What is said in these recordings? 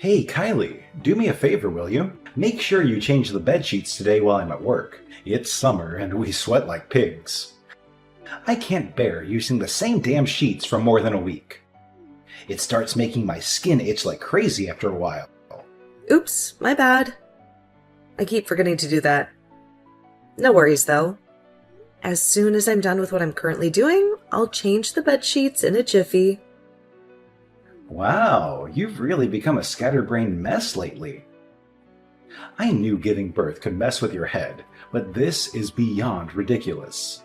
Hey, Kylie, do me a favor, will you? Make sure you change the bed sheets today while I'm at work. It's summer and we sweat like pigs. I can't bear using the same damn sheets for more than a week. It starts making my skin itch like crazy after a while. Oops, my bad. I keep forgetting to do that. No worries, though. As soon as I'm done with what I'm currently doing, I'll change the bed sheets in a jiffy. Wow, you've really become a scatterbrained mess lately. I knew giving birth could mess with your head, but this is beyond ridiculous.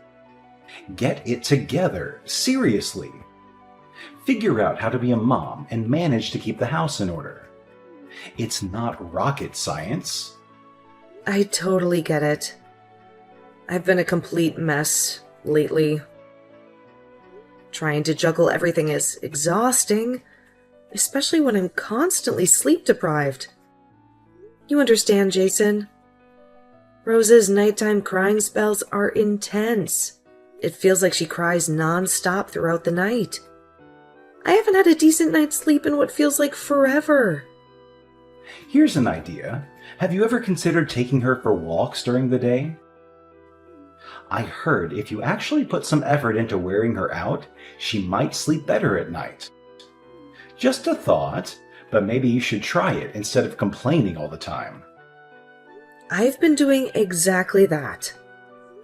Get it together, seriously. Figure out how to be a mom and manage to keep the house in order. It's not rocket science. I totally get it. I've been a complete mess lately. Trying to juggle everything is exhausting, especially when I'm constantly sleep deprived. You understand, Jason? Rose's nighttime crying spells are intense. It feels like she cries non-stop throughout the night. I haven't had a decent night's sleep in what feels like forever. Here's an idea. Have you ever considered taking her for walks during the day? I heard if you actually put some effort into wearing her out, she might sleep better at night. Just a thought, but maybe you should try it instead of complaining all the time. I've been doing exactly that.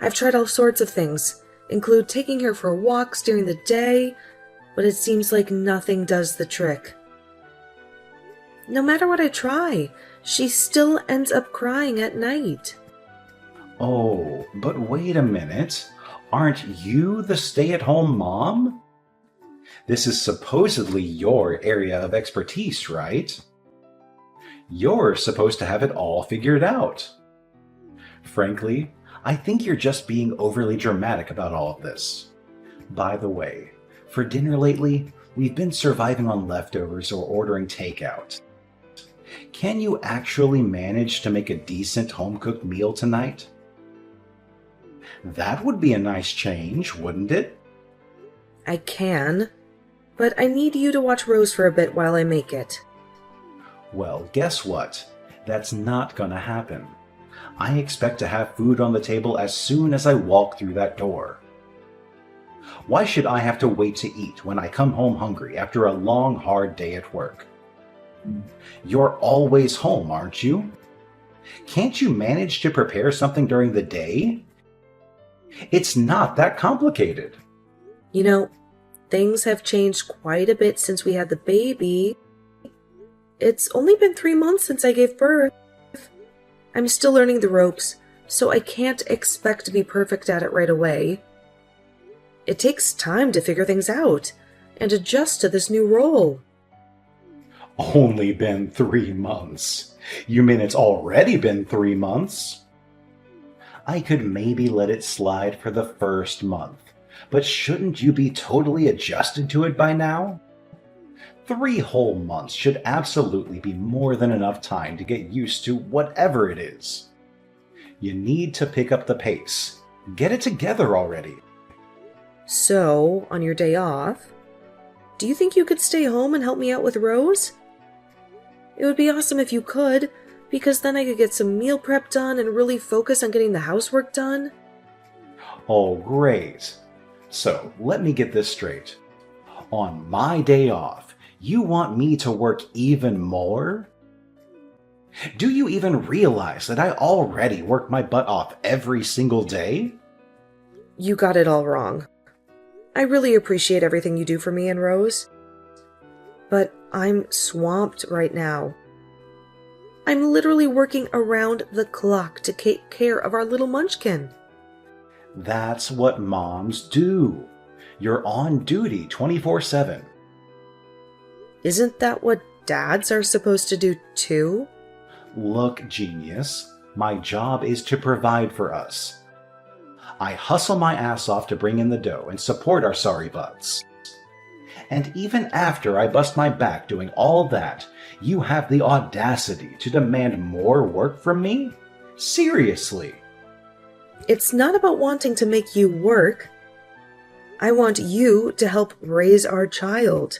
I've tried all sorts of things, include taking her for walks during the day, but it seems like nothing does the trick. No matter what I try, she still ends up crying at night. Oh, but wait a minute. Aren't you the stay-at-home mom? This is supposedly your area of expertise, right? You're supposed to have it all figured out. Frankly, I think you're just being overly dramatic about all of this. By the way, for dinner lately, we've been surviving on leftovers or ordering takeout. Can you actually manage to make a decent home-cooked meal tonight? That would be a nice change, wouldn't it? I can, but I need you to watch Rose for a bit while I make it. Well, guess what? That's not gonna happen. I expect to have food on the table as soon as I walk through that door. Why should I have to wait to eat when I come home hungry after a long, hard day at work? You're always home, aren't you? Can't you manage to prepare something during the day? It's not that complicated. You know, things have changed quite a bit since we had the baby. It's only been 3 months since I gave birth. I'm still learning the ropes, so I can't expect to be perfect at it right away. It takes time to figure things out and adjust to this new role. Only been 3 months. You mean it's already been 3 months? I could maybe let it slide for the first month, but shouldn't you be totally adjusted to it by now? 3 whole months should absolutely be more than enough time to get used to whatever it is. You need to pick up the pace. Get it together already. So, on your day off, do you think you could stay home and help me out with Rose? It would be awesome if you could, because then I could get some meal prep done and really focus on getting the housework done. Oh, great. So, let me get this straight. On my day off, you want me to work even more? Do you even realize that I already work my butt off every single day? You got it all wrong. I really appreciate everything you do for me and Rose, but I'm swamped right now. I'm literally working around the clock to take care of our little munchkin. That's what moms do. You're on duty 24/7. Isn't that what dads are supposed to do too? Look, genius, my job is to provide for us. I hustle my ass off to bring in the dough and support our sorry butts. And even after I bust my back doing all that, you have the audacity to demand more work from me? Seriously? It's not about wanting to make you work. I want you to help raise our child.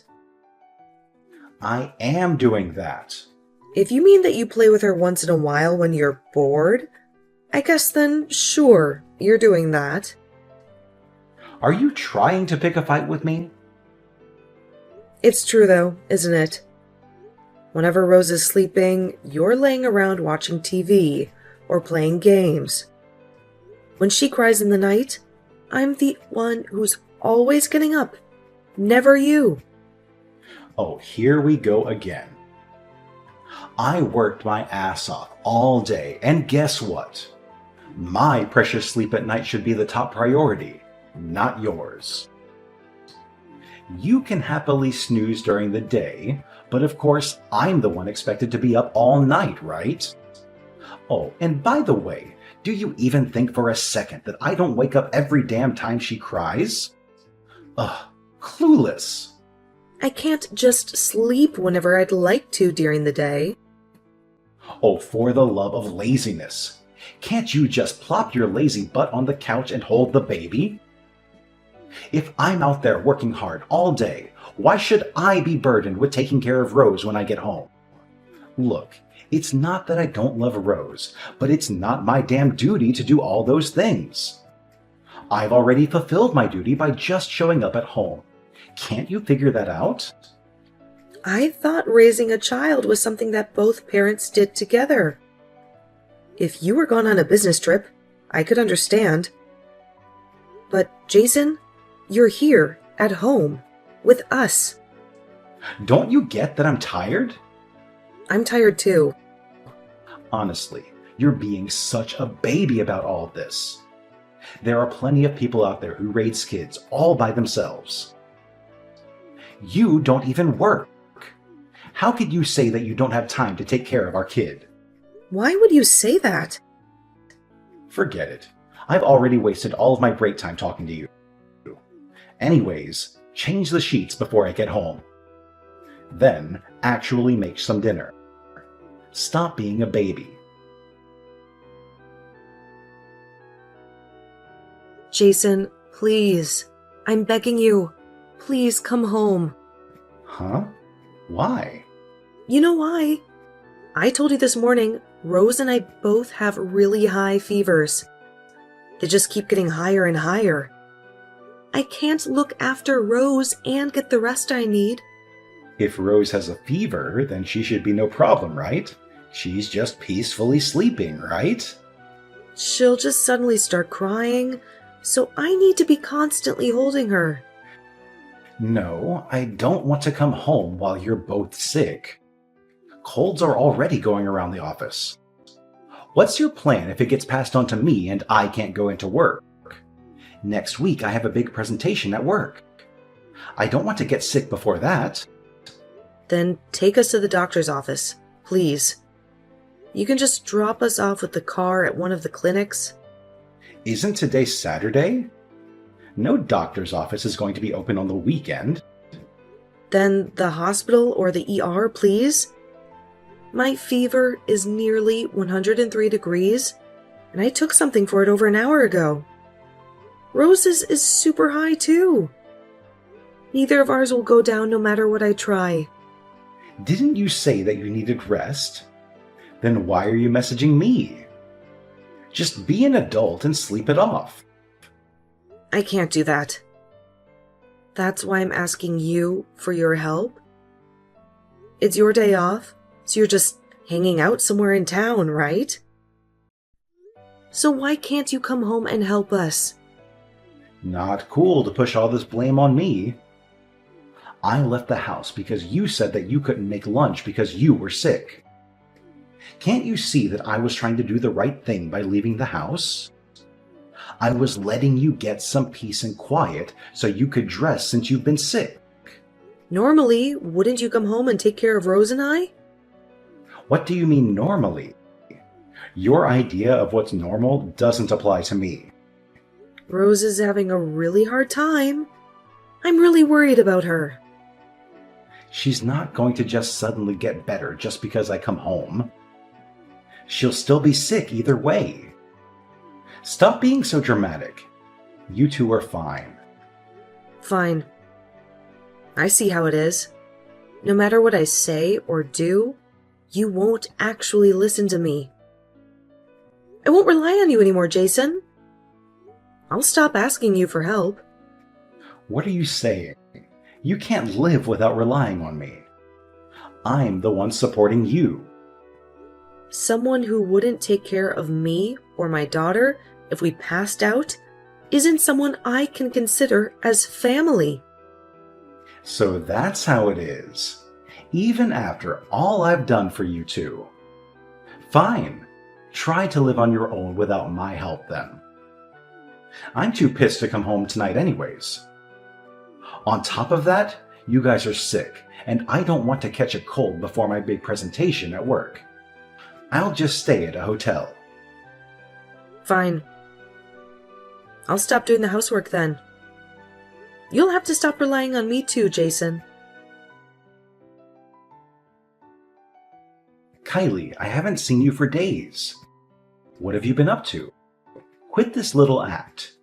I am doing that. If you mean that you play with her once in a while when you're bored, I guess then sure, you're doing that. Are you trying to pick a fight with me? It's true though, isn't it? Whenever Rose is sleeping, you're laying around watching TV or playing games. When she cries in the night, I'm the one who's always getting up, never you. Oh, here we go again. I worked my ass off all day, and guess what? My precious sleep at night should be the top priority, not yours. You can happily snooze during the day, but of course I'm the one expected to be up all night, right? Oh, and by the way, do you even think for a second that I don't wake up every damn time she cries? Ugh, clueless. I can't just sleep whenever I'd like to during the day. Oh, for the love of laziness. Can't you just plop your lazy butt on the couch and hold the baby? If I'm out there working hard all day, why should I be burdened with taking care of Rose when I get home? Look, it's not that I don't love Rose, but it's not my damn duty to do all those things. I've already fulfilled my duty by just showing up at home. Can't you figure that out? I thought raising a child was something that both parents did together. If you were gone on a business trip, I could understand. But Jason, you're here, at home, with us. Don't you get that I'm tired? I'm tired too. Honestly, you're being such a baby about all of this. There are plenty of people out there who raise kids all by themselves. You don't even work. How could you say that you don't have time to take care of our kid? Why would you say that? Forget it. I've already wasted all of my break time talking to you. Anyways, change the sheets before I get home. Then, actually make some dinner. Stop being a baby. Jason, please. I'm begging you. Please come home. Huh? Why? You know why? I told you this morning, Rose and I both have really high fevers. They just keep getting higher and higher. I can't look after Rose and get the rest I need. If Rose has a fever, then she should be no problem, right? She's just peacefully sleeping, right? She'll just suddenly start crying, so I need to be constantly holding her. No, I don't want to come home while you're both sick. Colds are already going around the office. What's your plan if it gets passed on to me and I can't go into work? Next week I have a big presentation at work. I don't want to get sick before that. Then take us to the doctor's office, please. You can just drop us off with the car at one of the clinics. Isn't today Saturday? No doctor's office is going to be open on the weekend. Then the hospital or the ER, please. My fever is nearly 103 degrees, and I took something for it over an hour ago. Rose's is super high, too. Neither of ours will go down no matter what I try. Didn't you say that you needed rest? Then why are you messaging me? Just be an adult and sleep it off. I can't do that. That's why I'm asking you for your help. It's your day off, so you're just hanging out somewhere in town, right? So why can't you come home and help us? Not cool to push all this blame on me. I left the house because you said that you couldn't make lunch because you were sick. Can't you see that I was trying to do the right thing by leaving the house? I was letting you get some peace and quiet so you could dress since you've been sick. Normally, wouldn't you come home and take care of Rose and I? What do you mean normally? Your idea of what's normal doesn't apply to me. Rose is having a really hard time. I'm really worried about her. She's not going to just suddenly get better just because I come home. She'll still be sick either way. Stop being so dramatic. You two are fine. Fine. I see how it is. No matter what I say or do, you won't actually listen to me. I won't rely on you anymore, Jason. I'll stop asking you for help. What are you saying? You can't live without relying on me. I'm the one supporting you. Someone who wouldn't take care of me or my daughter if we passed out isn't someone I can consider as family. So that's how it is, even after all I've done for you two. Fine, try to live on your own without my help then. I'm too pissed to come home tonight anyways. On top of that, you guys are sick, and I don't want to catch a cold before my big presentation at work. I'll just stay at a hotel. Fine. I'll stop doing the housework then. You'll have to stop relying on me too, Jason. Kylie, I haven't seen you for days. What have you been up to? Quit this little act.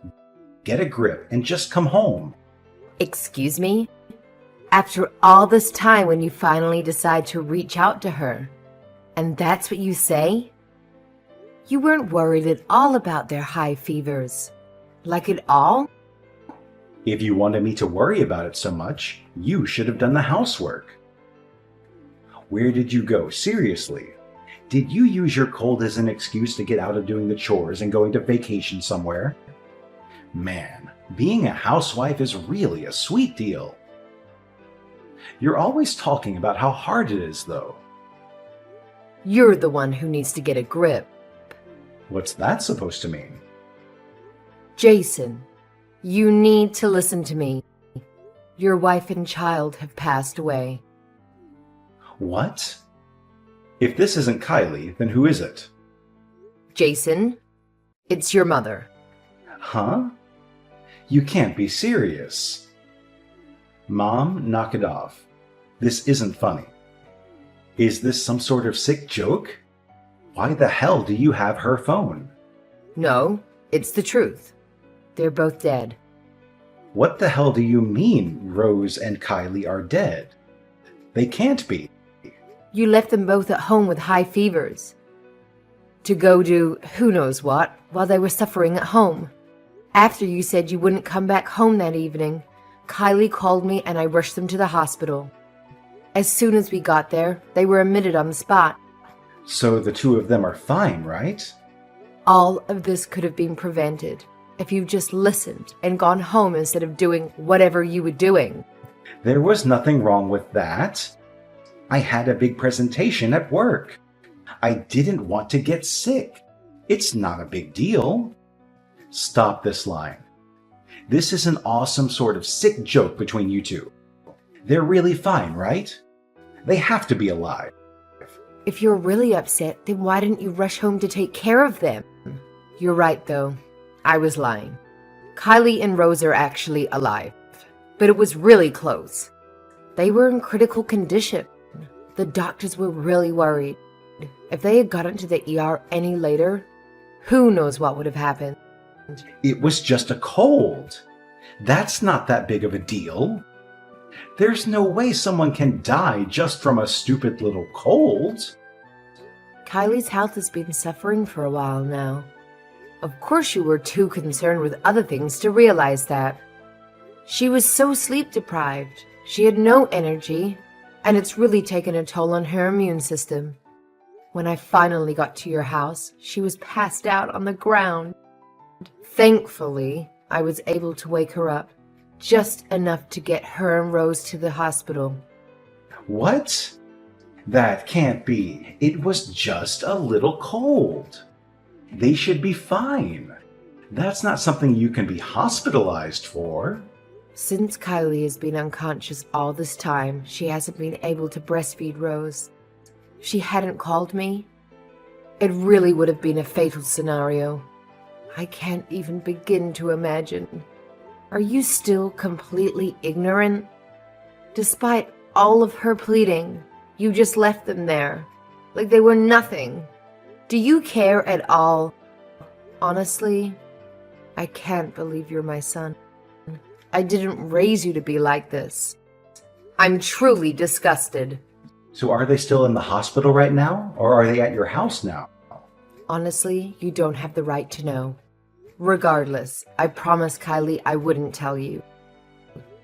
Get a grip and just come home. Excuse me? After all this time when you finally decide to reach out to her, and that's what you say? You weren't worried at all about their high fevers. Like at all? If you wanted me to worry about it so much, you should have done the housework. Where did you go? Seriously? Did you use your cold as an excuse to get out of doing the chores and going to vacation somewhere? Man, being a housewife is really a sweet deal. You're always talking about how hard it is, though. You're the one who needs to get a grip. What's that supposed to mean? Jason, you need to listen to me. Your wife and child have passed away. What? If this isn't Kylie, then who is it? Jason, it's your mother. Huh? You can't be serious. Mom, knock it off. This isn't funny. Is this some sort of sick joke? Why the hell do you have her phone? No, it's the truth. They're both dead. What the hell do you mean Rose and Kylie are dead? They can't be. You left them both at home with high fevers. To go do who knows what while they were suffering at home. After you said you wouldn't come back home that evening, Kylie called me and I rushed them to the hospital. As soon as we got there, they were admitted on the spot. So the two of them are fine, right? All of this could have been prevented if you just listened and gone home instead of doing whatever you were doing. There was nothing wrong with that. I had a big presentation at work. I didn't want to get sick. It's not a big deal. Stop this line. This is an awesome sort of sick joke between you two. They're really fine, right? They have to be alive. If you're really upset, then why didn't you rush home to take care of them? You're right, though. I was lying. Kylie and Rose are actually alive, but it was really close. They were in critical condition. The doctors were really worried. If they had gotten to the ER any later, who knows what would have happened. It was just a cold. That's not that big of a deal. There's no way someone can die just from a stupid little cold. Kylie's health has been suffering for a while now. Of course you were too concerned with other things to realize that. She was so sleep deprived. She had no energy, and it's really taken a toll on her immune system. When I finally got to your house, she was passed out on the ground. Thankfully, I was able to wake her up, just enough to get her and Rose to the hospital. What? That can't be. It was just a little cold. They should be fine. That's not something you can be hospitalized for. Since Kylie has been unconscious all this time, she hasn't been able to breastfeed Rose. If she hadn't called me, it really would have been a fatal scenario. I can't even begin to imagine. Are you still completely ignorant? Despite all of her pleading, you just left them there, like they were nothing. Do you care at all? Honestly, I can't believe you're my son. I didn't raise you to be like this. I'm truly disgusted. So are they still in the hospital right now, or are they at your house now? Honestly, you don't have the right to know. Regardless, I promised Kylie I wouldn't tell you.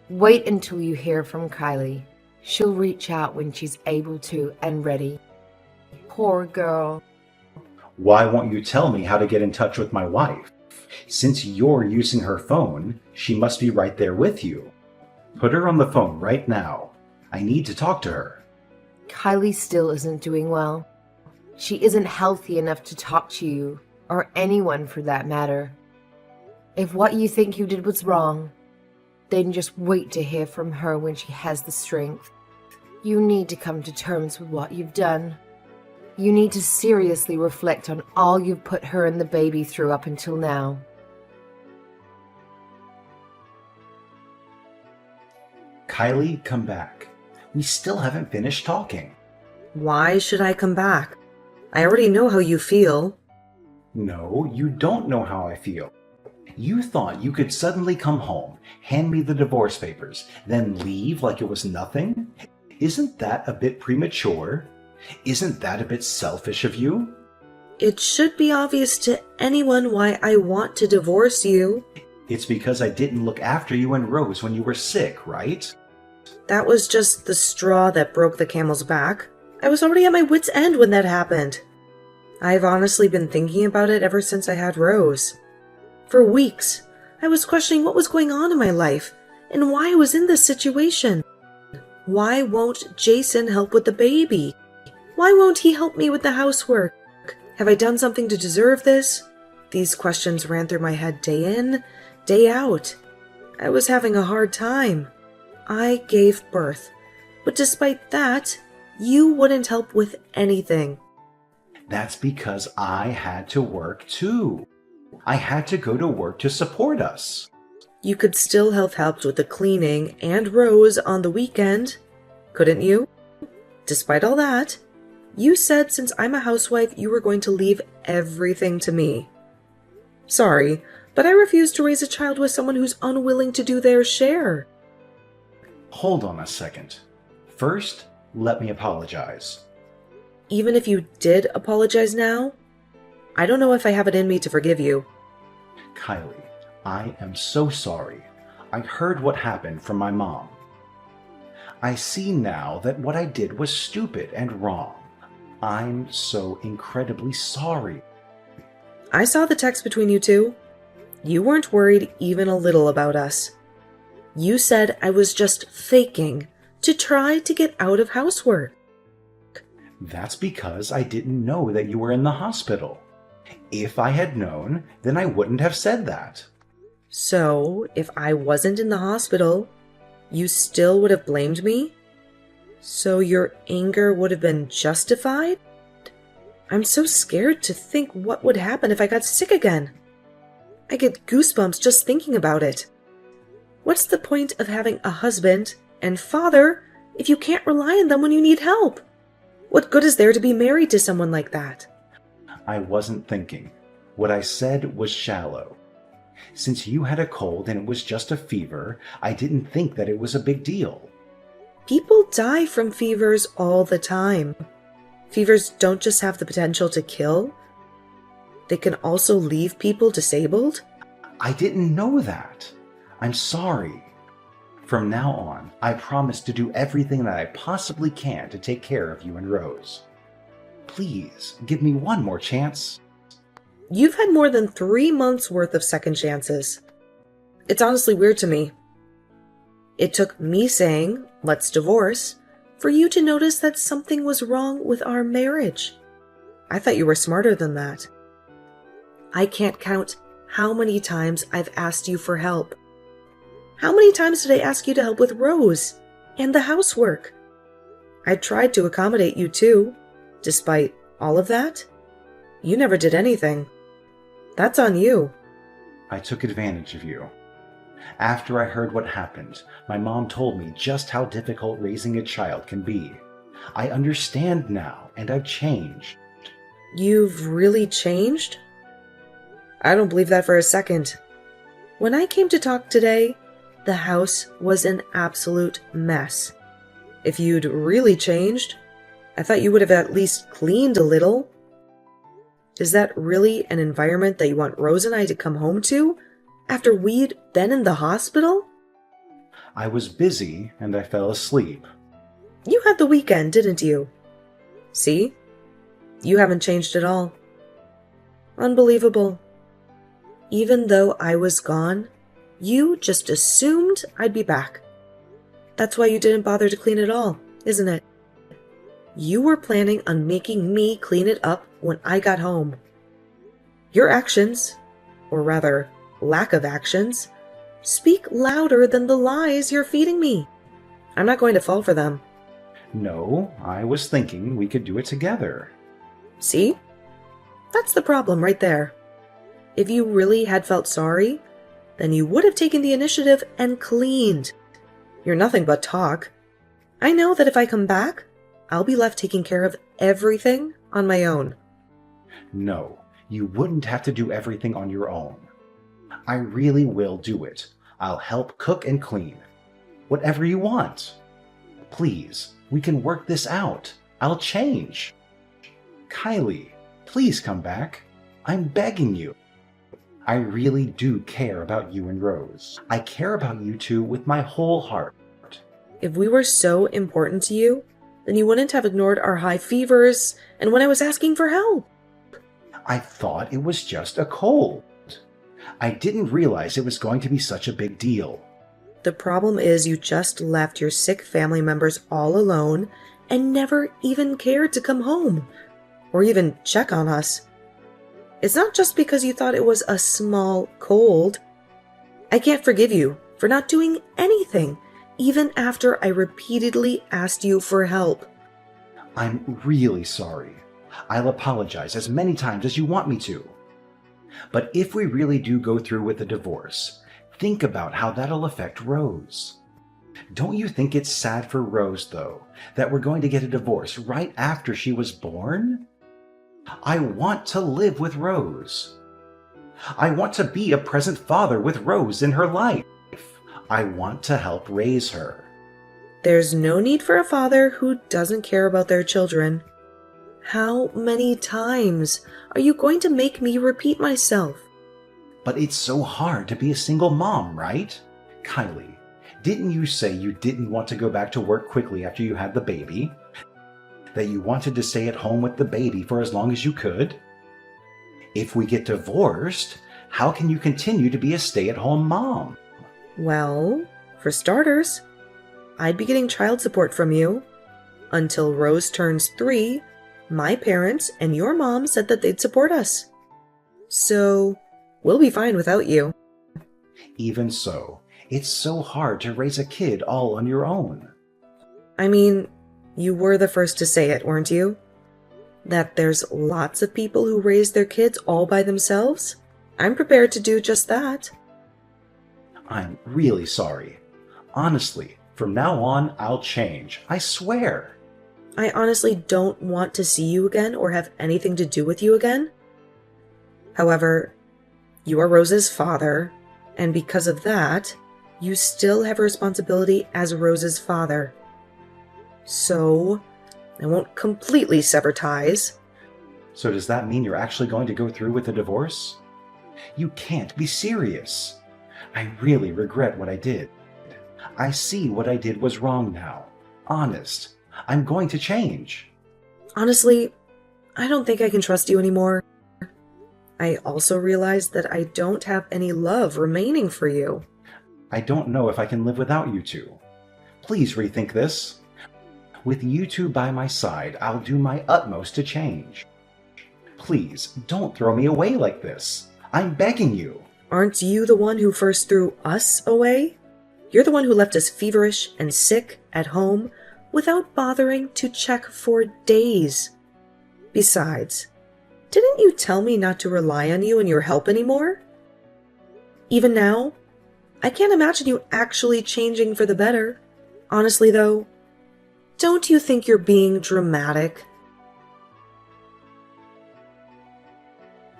Wait until you hear from Kylie. She'll reach out when she's able to and ready. Poor girl. Why won't you tell me how to get in touch with my wife? Since you're using her phone, she must be right there with you. Put her on the phone right now. I need to talk to her. Kylie still isn't doing well. She isn't healthy enough to talk to you, or anyone for that matter. If what you think you did was wrong, then just wait to hear from her when she has the strength. You need to come to terms with what you've done. You need to seriously reflect on all you've put her and the baby through up until now. Kylie, come back. We still haven't finished talking. Why should I come back? I already know how you feel. No, you don't know how I feel. You thought you could suddenly come home, hand me the divorce papers, then leave like it was nothing? Isn't that a bit premature? Isn't that a bit selfish of you? It should be obvious to anyone why I want to divorce you. It's because I didn't look after you and Rose when you were sick, right? That was just the straw that broke the camel's back. I was already at my wit's end when that happened. I've honestly been thinking about it ever since I had Rose. For weeks, I was questioning what was going on in my life and why I was in this situation. Why won't Jason help with the baby? Why won't he help me with the housework? Have I done something to deserve this? These questions ran through my head day in, day out. I was having a hard time. I gave birth, but despite that, you wouldn't help with anything. That's because I had to work too. I had to go to work to support us. You could still have helped with the cleaning and Rose on the weekend, couldn't you? Despite all that, you said since I'm a housewife, you were going to leave everything to me. Sorry, but I refuse to raise a child with someone who's unwilling to do their share. Hold on a second. First, let me apologize. Even if you did apologize now, I don't know if I have it in me to forgive you. Kylie, I am so sorry. I heard what happened from my mom. I see now that what I did was stupid and wrong. I'm so incredibly sorry. I saw the text between you two. You weren't worried even a little about us. You said I was just faking to try to get out of housework. That's because I didn't know that you were in the hospital. If I had known, then I wouldn't have said that. So, if I wasn't in the hospital, you still would have blamed me? So your anger would have been justified? I'm so scared to think what would happen if I got sick again. I get goosebumps just thinking about it. What's the point of having a husband and father if you can't rely on them when you need help? What good is there to be married to someone like that? I wasn't thinking. What I said was shallow. Since you had a cold and it was just a fever, I didn't think that it was a big deal. People die from fevers all the time. Fevers don't just have the potential to kill. They can also leave people disabled. I didn't know that. I'm sorry. From now on, I promise to do everything that I possibly can to take care of you and Rose. Please, give me one more chance. You've had more than 3 months worth of second chances. It's honestly weird to me. It took me saying, let's divorce, for you to notice that something was wrong with our marriage. I thought you were smarter than that. I can't count how many times I've asked you for help. How many times did I ask you to help with Rose and the housework? I tried to accommodate you too. Despite all of that, you never did anything. That's on you. I took advantage of you. After I heard what happened, my mom told me just how difficult raising a child can be. I understand now, and I've changed. You've really changed? I don't believe that for a second. When I came to talk today, the house was an absolute mess. If you'd really changed, I thought you would have at least cleaned a little. Is that really an environment that you want Rose and I to come home to after we'd been in the hospital? I was busy and I fell asleep. You had the weekend, didn't you? See? You haven't changed at all. Unbelievable. Even though I was gone, you just assumed I'd be back. That's why you didn't bother to clean it all, isn't it? You were planning on making me clean it up when I got home. Your actions, or rather, lack of actions, speak louder than the lies you're feeding me. I'm not going to fall for them. No, I was thinking we could do it together. See? That's the problem right there. If you really had felt sorry, then you would have taken the initiative and cleaned. You're nothing but talk. I know that if I come back, I'll be left taking care of everything on my own. No, you wouldn't have to do everything on your own. I really will do it. I'll help cook and clean. Whatever you want. Please, we can work this out. I'll change. Kylie, please come back. I'm begging you. I really do care about you and Rose. I care about you two with my whole heart. If we were so important to you, then you wouldn't have ignored our high fevers and when I was asking for help. I thought it was just a cold. I didn't realize it was going to be such a big deal. The problem is you just left your sick family members all alone and never even cared to come home or even check on us. It's not just because you thought it was a small cold. I can't forgive you for not doing anything, even after I repeatedly asked you for help. I'm really sorry. I'll apologize as many times as you want me to. But if we really do go through with the divorce, think about how that'll affect Rose. Don't you think it's sad for Rose, though, that we're going to get a divorce right after she was born? I want to live with Rose. I want to be a present father with Rose in her life. I want to help raise her. There's no need for a father who doesn't care about their children. How many times are you going to make me repeat myself? But it's so hard to be a single mom, right? Kylie, didn't you say you didn't want to go back to work quickly after you had the baby? That you wanted to stay at home with the baby for as long as you could? If we get divorced, how can you continue to be a stay-at-home mom? Well, for starters, I'd be getting child support from you. Until Rose turns 3, my parents and your mom said that they'd support us. So, we'll be fine without you. Even so, it's so hard to raise a kid all on your own. I mean, you were the first to say it, weren't you? That there's lots of people who raise their kids all by themselves? I'm prepared to do just that. I'm really sorry. Honestly, from now on, I'll change. I swear. I honestly don't want to see you again or have anything to do with you again. However, you are Rose's father, and because of that, you still have a responsibility as Rose's father. So, I won't completely sever ties. So does that mean you're actually going to go through with the divorce? You can't be serious. I really regret what I did. I see what I did was wrong now. Honest. I'm going to change. Honestly, I don't think I can trust you anymore. I also realize that I don't have any love remaining for you. I don't know if I can live without you two. Please rethink this. With you two by my side, I'll do my utmost to change. Please, don't throw me away like this. I'm begging you. Aren't you the one who first threw us away? You're the one who left us feverish and sick at home without bothering to check for days. Besides, didn't you tell me not to rely on you and your help anymore? Even now, I can't imagine you actually changing for the better. Honestly, though, don't you think you're being dramatic?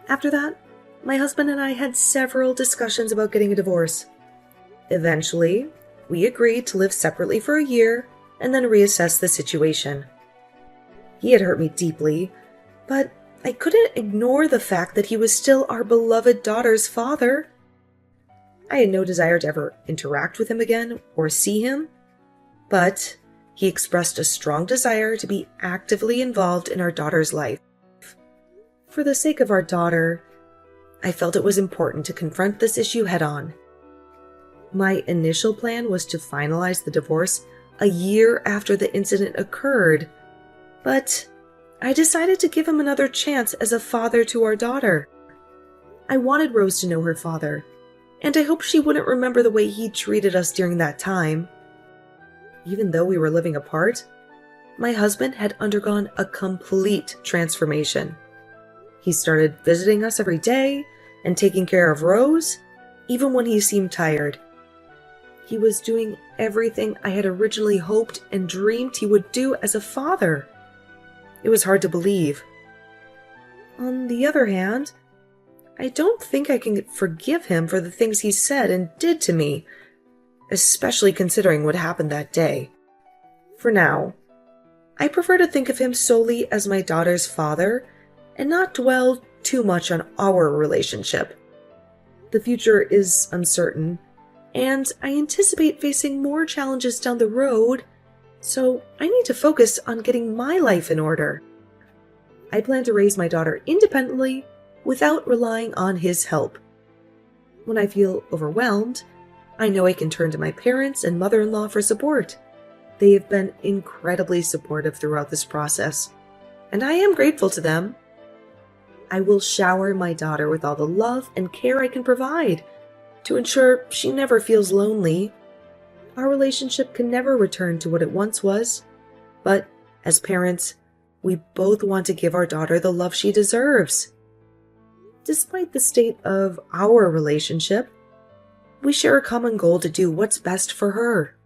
After that, my husband and I had several discussions about getting a divorce. Eventually, we agreed to live separately for a year and then reassess the situation. He had hurt me deeply, but I couldn't ignore the fact that he was still our beloved daughter's father. I had no desire to ever interact with him again or see him, but he expressed a strong desire to be actively involved in our daughter's life. For the sake of our daughter, I felt it was important to confront this issue head-on. My initial plan was to finalize the divorce a year after the incident occurred, but I decided to give him another chance as a father to our daughter. I wanted Rose to know her father, and I hoped she wouldn't remember the way he treated us during that time. Even though we were living apart, my husband had undergone a complete transformation. He started visiting us every day and taking care of Rose, even when he seemed tired. He was doing everything I had originally hoped and dreamed he would do as a father. It was hard to believe. On the other hand, I don't think I can forgive him for the things he said and did to me, especially considering what happened that day. For now, I prefer to think of him solely as my daughter's father and not dwell too much on our relationship. The future is uncertain, and I anticipate facing more challenges down the road, so I need to focus on getting my life in order. I plan to raise my daughter independently without relying on his help. When I feel overwhelmed, I know I can turn to my parents and mother-in-law for support. They have been incredibly supportive throughout this process, and I am grateful to them. I will shower my daughter with all the love and care I can provide to ensure she never feels lonely. Our relationship can never return to what it once was, but as parents, we both want to give our daughter the love she deserves. Despite the state of our relationship, we share a common goal to do what's best for her.